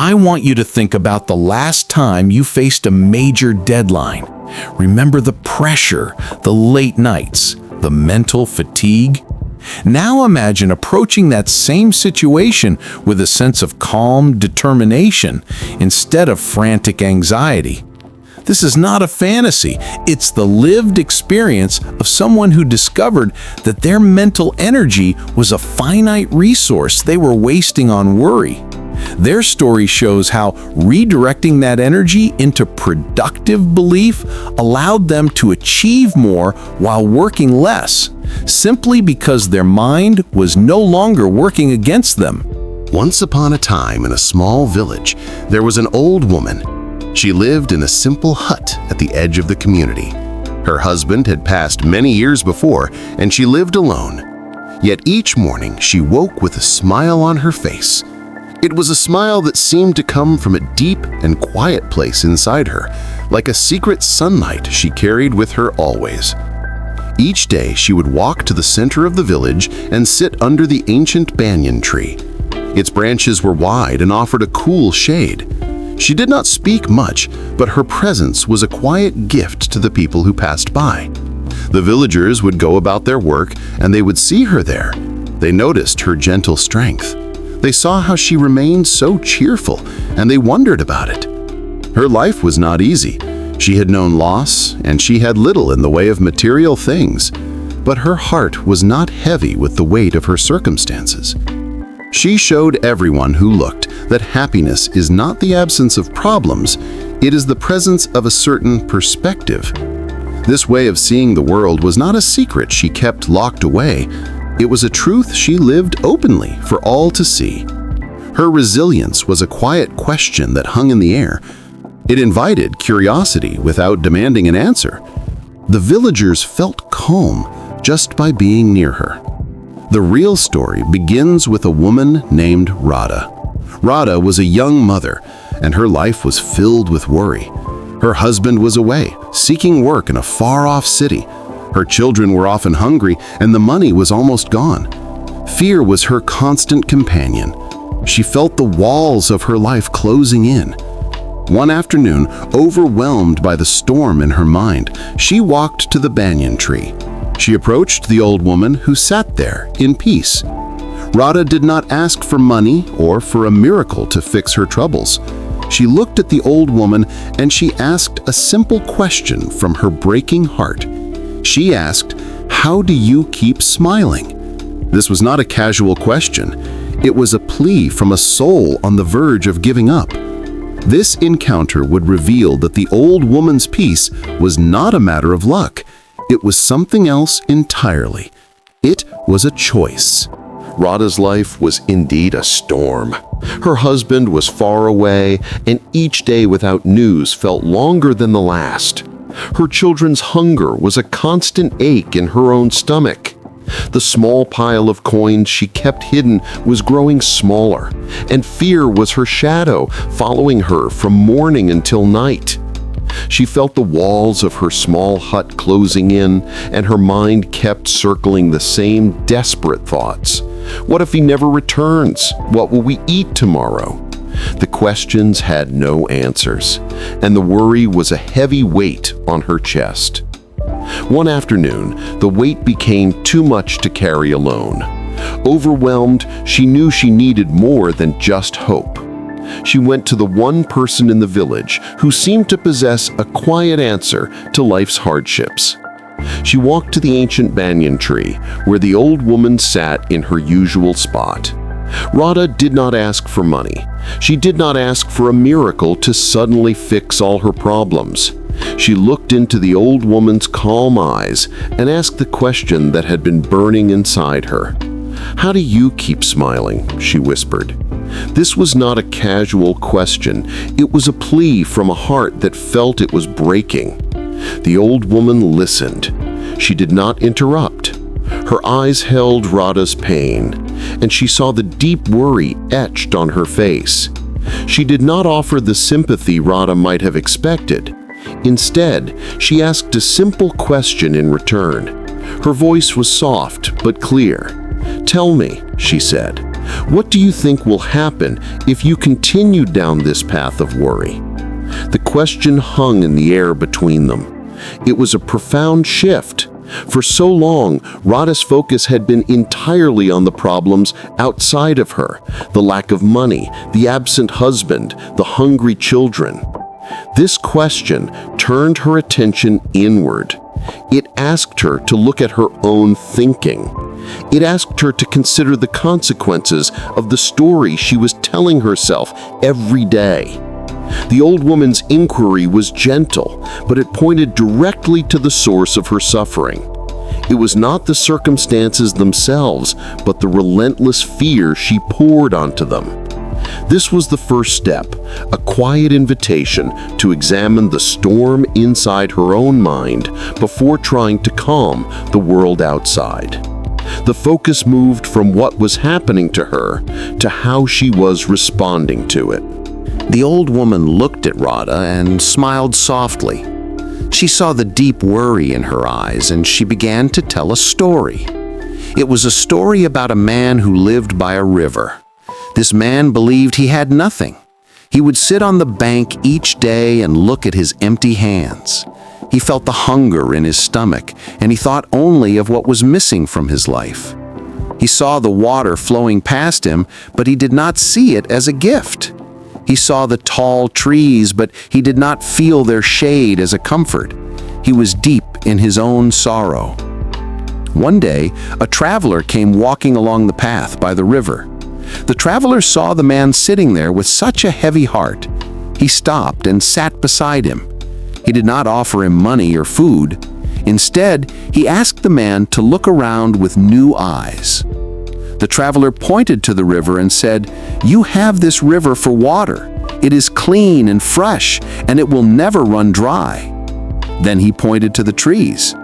I want you to think about the last time you faced a major deadline. Remember the pressure, the late nights, the mental fatigue? Now imagine approaching that same situation with a sense of calm determination instead of frantic anxiety. This is not a fantasy. It's the lived experience of someone who discovered that their mental energy was a finite resource they were wasting on worry. Their story shows how redirecting that energy into productive belief allowed them to achieve more while working less, simply because their mind was no longer working against them. Once upon a time in a small village, there was an old woman. She lived in a simple hut at the edge of the community. Her husband had passed many years before, and she lived alone. Yet each morning she woke with a smile on her face. It was a smile that seemed to come from a deep and quiet place inside her, like a secret sunlight she carried with her always. Each day she would walk to the center of the village and sit under the ancient banyan tree. Its branches were wide and offered a cool shade. She did not speak much, but her presence was a quiet gift to the people who passed by. The villagers would go about their work, and they would see her there. They noticed her gentle strength. They saw how she remained so cheerful, and they wondered about it. Her life was not easy. She had known loss, and she had little in the way of material things. But her heart was not heavy with the weight of her circumstances. She showed everyone who looked that happiness is not the absence of problems, it is the presence of a certain perspective. This way of seeing the world was not a secret she kept locked away. It was a truth she lived openly for all to see. Her resilience was a quiet question that hung in the air. It invited curiosity without demanding an answer. The villagers felt calm just by being near her. The real story begins with a woman named Radha. Radha was a young mother, and her life was filled with worry. Her husband was away, seeking work in a far-off city. Her children were often hungry, and the money was almost gone. Fear was her constant companion. She felt the walls of her life closing in. One afternoon, overwhelmed by the storm in her mind, she walked to the banyan tree. She approached the old woman who sat there in peace. Radha did not ask for money or for a miracle to fix her troubles. She looked at the old woman and she asked a simple question from her breaking heart. She asked, "How do you keep smiling?" This was not a casual question. It was a plea from a soul on the verge of giving up. This encounter would reveal that the old woman's peace was not a matter of luck. It was something else entirely. It was a choice. Radha's life was indeed a storm. Her husband was far away, and each day without news felt longer than the last. Her children's hunger was a constant ache in her own stomach. The small pile of coins she kept hidden was growing smaller, and fear was her shadow, following her from morning until night. She felt the walls of her small hut closing in, and her mind kept circling the same desperate thoughts. What if he never returns? What will we eat tomorrow? The questions had no answers, and the worry was a heavy weight on her chest. One afternoon, the weight became too much to carry alone. Overwhelmed, she knew she needed more than just hope. She went to the one person in the village who seemed to possess a quiet answer to life's hardships. She walked to the ancient banyan tree, where the old woman sat in her usual spot. Radha did not ask for money. She did not ask for a miracle to suddenly fix all her problems. She looked into the old woman's calm eyes and asked the question that had been burning inside her. "How do you keep smiling?" she whispered. This was not a casual question. It was a plea from a heart that felt it was breaking. The old woman listened. She did not interrupt. Her eyes held Radha's pain, and she saw the deep worry etched on her face. She did not offer the sympathy Radha might have expected. Instead, she asked a simple question in return. Her voice was soft but clear. "Tell me," she said, What do you think will happen if you continue down this path of worry? The question hung in the air between them. It was a profound shift. For so long, Radha's focus had been entirely on the problems outside of her, the lack of money, the absent husband, the hungry children. This question turned her attention inward. It asked her to look at her own thinking. It asked her to consider the consequences of the story she was telling herself every day. The old woman's inquiry was gentle, but it pointed directly to the source of her suffering. It was not the circumstances themselves, but the relentless fear she poured onto them. This was the first step, a quiet invitation to examine the storm inside her own mind before trying to calm the world outside. The focus moved from what was happening to her to how she was responding to it. The old woman looked at Radha and smiled softly. She saw the deep worry in her eyes, and she began to tell a story. It was a story about a man who lived by a river. This man believed he had nothing. He would sit on the bank each day and look at his empty hands. He felt the hunger in his stomach, and he thought only of what was missing from his life. He saw the water flowing past him, but he did not see it as a gift. He saw the tall trees, but he did not feel their shade as a comfort. He was deep in his own sorrow. One day, a traveler came walking along the path by the river. The traveler saw the man sitting there with such a heavy heart. He stopped and sat beside him. He did not offer him money or food. Instead, he asked the man to look around with new eyes. The traveler pointed to the river and said, "You have this river for water. It is clean and fresh, and it will never run dry." Then he pointed to the trees.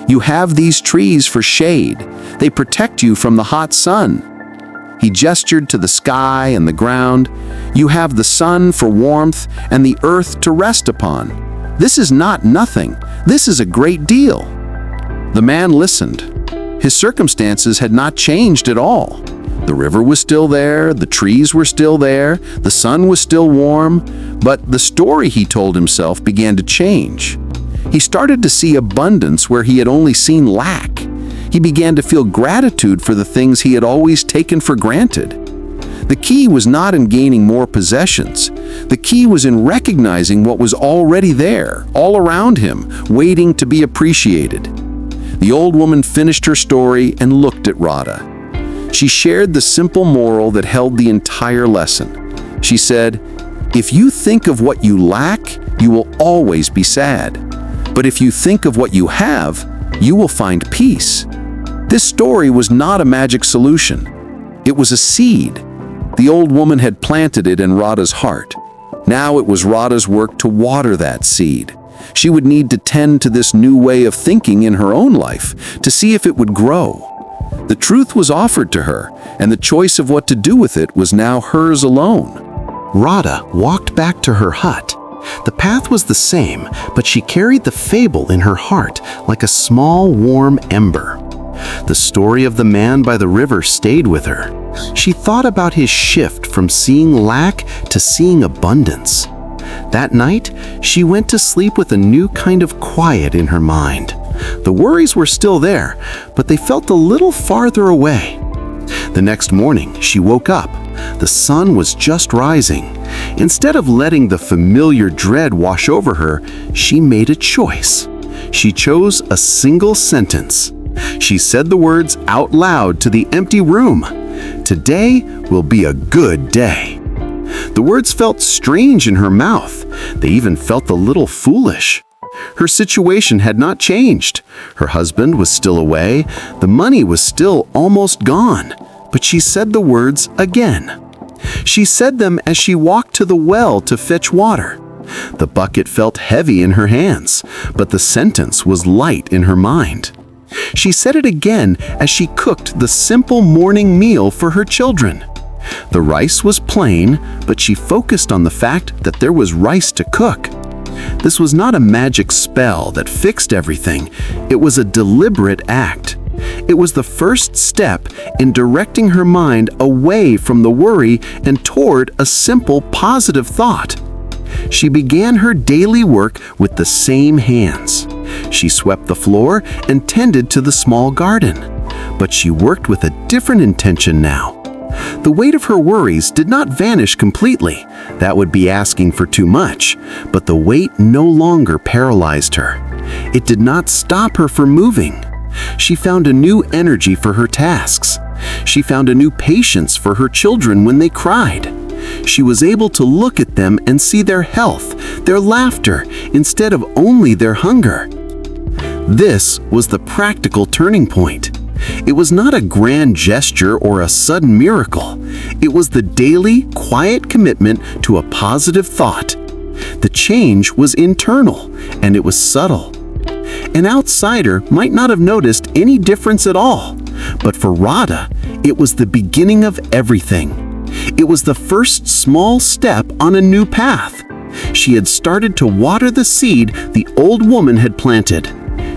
"You have these trees for shade. They protect you from the hot sun." He gestured to the sky and the ground. "You have the sun for warmth and the earth to rest upon. This is not nothing. This is a great deal." The man listened. His circumstances had not changed at all. The river was still there, the trees were still there, the sun was still warm, but the story, he told himself, began to change. He started to see abundance where he had only seen lack. He began to feel gratitude for the things he had always taken for granted. The key was not in gaining more possessions. The key was in recognizing what was already there, all around him, waiting to be appreciated. The old woman finished her story and looked at Radha. She shared the simple moral that held the entire lesson. She said, "If you think of what you lack, you will always be sad. But if you think of what you have, you will find peace." This story was not a magic solution. It was a seed. The old woman had planted it in Radha's heart. Now it was Radha's work to water that seed. She would need to tend to this new way of thinking in her own life to see if it would grow. The truth was offered to her, and the choice of what to do with it was now hers alone. Radha walked back to her hut. The path was the same, but she carried the fable in her heart like a small, warm ember. The story of the man by the river stayed with her. She thought about his shift from seeing lack to seeing abundance. That night, she went to sleep with a new kind of quiet in her mind. The worries were still there, but they felt a little farther away. The next morning, she woke up. The sun was just rising. Instead of letting the familiar dread wash over her, she made a choice. She chose a single sentence. She said the words out loud to the empty room. "Today will be a good day." The words felt strange in her mouth. They even felt a little foolish. Her situation had not changed. Her husband was still away. The money was still almost gone. But she said the words again. She said them as she walked to the well to fetch water. The bucket felt heavy in her hands, but the sentence was light in her mind. She said it again as she cooked the simple morning meal for her children. The rice was plain, but she focused on the fact that there was rice to cook. This was not a magic spell that fixed everything. It was a deliberate act. It was the first step in directing her mind away from the worry and toward a simple positive thought. She began her daily work with the same hands. She swept the floor and tended to the small garden. But she worked with a different intention now. The weight of her worries did not vanish completely. That would be asking for too much. But the weight no longer paralyzed her. It did not stop her from moving. She found a new energy for her tasks. She found a new patience for her children when they cried. She was able to look at them and see their health, their laughter, instead of only their hunger. This was the practical turning point. It was not a grand gesture or a sudden miracle. It was the daily, quiet commitment to a positive thought. The change was internal, and it was subtle. An outsider might not have noticed any difference at all, but for Radha, it was the beginning of everything. It was the first small step on a new path. She had started to water the seed the old woman had planted.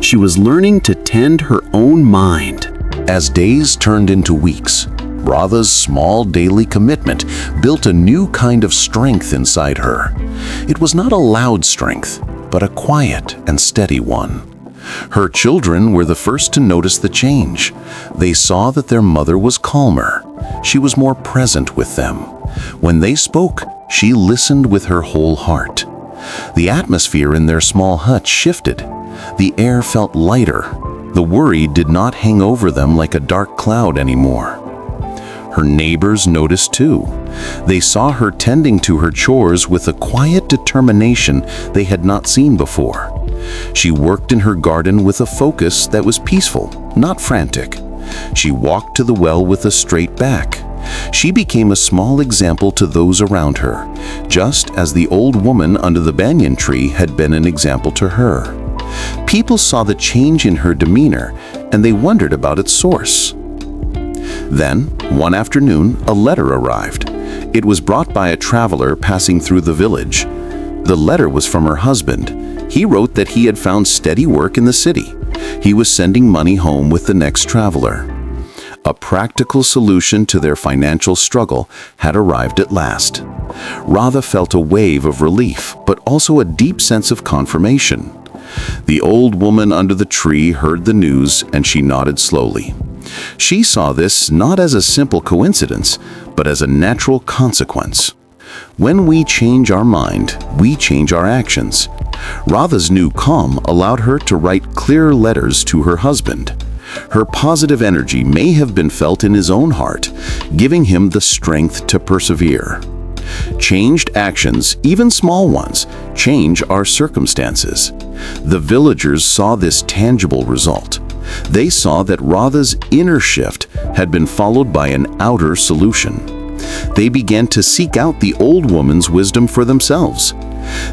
She was learning to tend her own mind. As days turned into weeks, Radha's small daily commitment built a new kind of strength inside her. It was not a loud strength, but a quiet and steady one. Her children were the first to notice the change. They saw that their mother was calmer. She was more present with them. When they spoke, she listened with her whole heart. The atmosphere in their small hut shifted. The air felt lighter. The worry did not hang over them like a dark cloud anymore. Her neighbors noticed too. They saw her tending to her chores with a quiet determination they had not seen before. She worked in her garden with a focus that was peaceful, not frantic. She walked to the well with a straight back. She became a small example to those around her, just as the old woman under the banyan tree had been an example to her. People saw the change in her demeanor, and they wondered about its source. Then, one afternoon, a letter arrived. It was brought by a traveler passing through the village. The letter was from her husband. He wrote that he had found steady work in the city. He was sending money home with the next traveler. A practical solution to their financial struggle had arrived at last. Radha felt a wave of relief, but also a deep sense of confirmation. The old woman under the tree heard the news, and she nodded slowly. She saw this not as a simple coincidence, but as a natural consequence. When we change our mind, we change our actions. Radha's new calm allowed her to write clear letters to her husband. Her positive energy may have been felt in his own heart, giving him the strength to persevere. Changed actions, even small ones, change our circumstances. The villagers saw this tangible result. They saw that Radha's inner shift had been followed by an outer solution. They began to seek out the old woman's wisdom for themselves.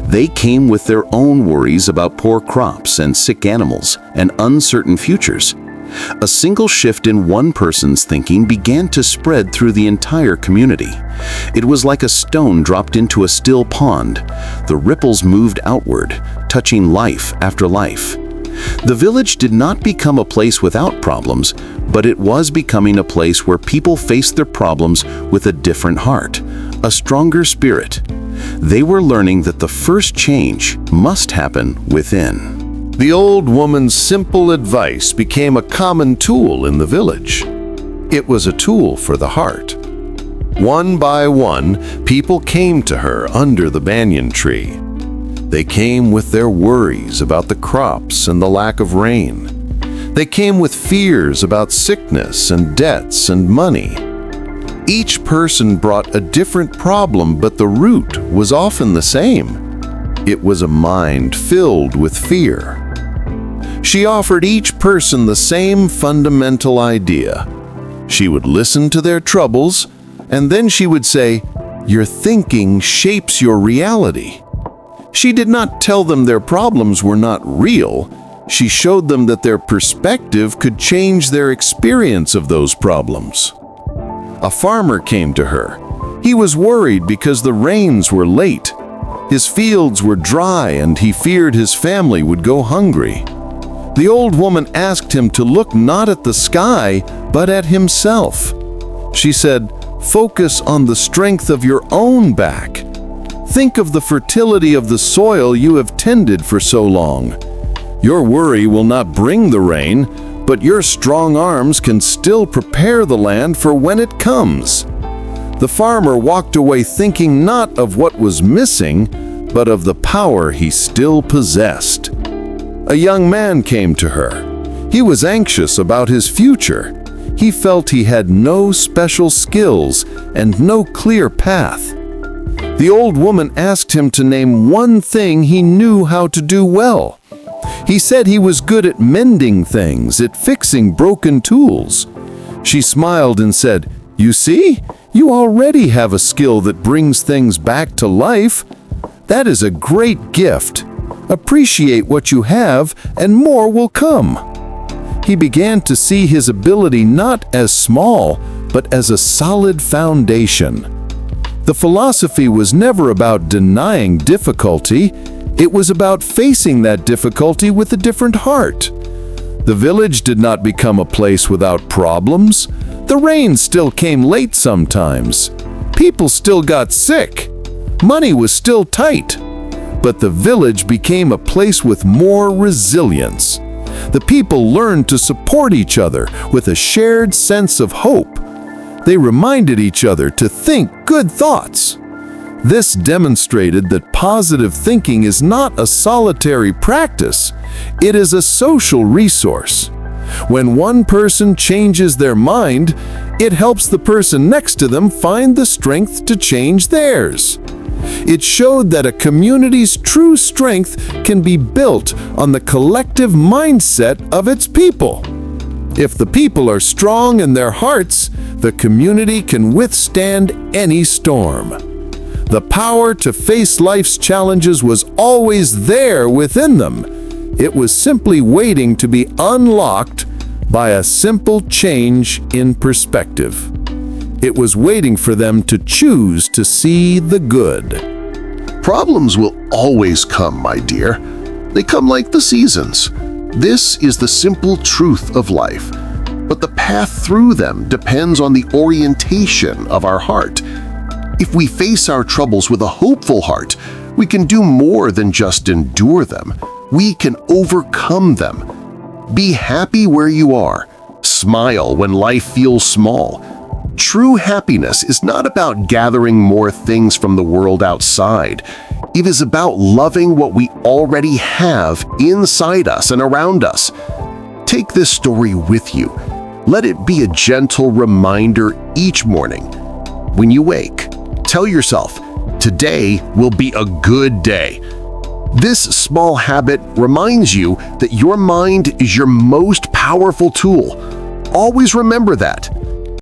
They came with their own worries about poor crops and sick animals and uncertain futures. A single shift in one person's thinking began to spread through the entire community. It was like a stone dropped into a still pond. The ripples moved outward, touching life after life. The village did not become a place without problems, but it was becoming a place where people faced their problems with a different heart, a stronger spirit. They were learning that the first change must happen within. The old woman's simple advice became a common tool in the village. It was a tool for the heart. One by one, people came to her under the banyan tree. They came with their worries about the crops and the lack of rain. They came with fears about sickness and debts and money. Each person brought a different problem, but the root was often the same. It was a mind filled with fear. She offered each person the same fundamental idea. She would listen to their troubles, and then she would say, "Your thinking shapes your reality." She did not tell them their problems were not real. She showed them that their perspective could change their experience of those problems. A farmer came to her. He was worried because the rains were late. His fields were dry and he feared his family would go hungry. The old woman asked him to look not at the sky, but at himself. She said, "Focus on the strength of your own back. Think of the fertility of the soil you have tended for so long. Your worry will not bring the rain, but your strong arms can still prepare the land for when it comes." The farmer walked away thinking not of what was missing, but of the power he still possessed. A young man came to her. He was anxious about his future. He felt he had no special skills and no clear path. The old woman asked him to name one thing he knew how to do well. He said he was good at mending things, at fixing broken tools. She smiled and said, "You see, you already have a skill that brings things back to life. That is a great gift. Appreciate what you have, and more will come." He began to see his ability not as small, but as a solid foundation. The philosophy was never about denying difficulty. It was about facing that difficulty with a different heart. The village did not become a place without problems. The rain still came late sometimes. People still got sick. Money was still tight. But the village became a place with more resilience. The people learned to support each other with a shared sense of hope. They reminded each other to think good thoughts. This demonstrated that positive thinking is not a solitary practice. It is a social resource. When one person changes their mind, it helps the person next to them find the strength to change theirs. It showed that a community's true strength can be built on the collective mindset of its people. If the people are strong in their hearts, the community can withstand any storm. The power to face life's challenges was always there within them. It was simply waiting to be unlocked by a simple change in perspective. It was waiting for them to choose to see the good. Problems will always come, my dear. They come like the seasons. This is the simple truth of life. But the path through them depends on the orientation of our heart. If we face our troubles with a hopeful heart, we can do more than just endure them. We can overcome them. Be happy where you are. Smile when life feels small. True happiness is not about gathering more things from the world outside. It is about loving what we already have inside us and around us. Take this story with you. Let it be a gentle reminder each morning. When you wake, tell yourself, today will be a good day. This small habit reminds you that your mind is your most powerful tool. Always remember that.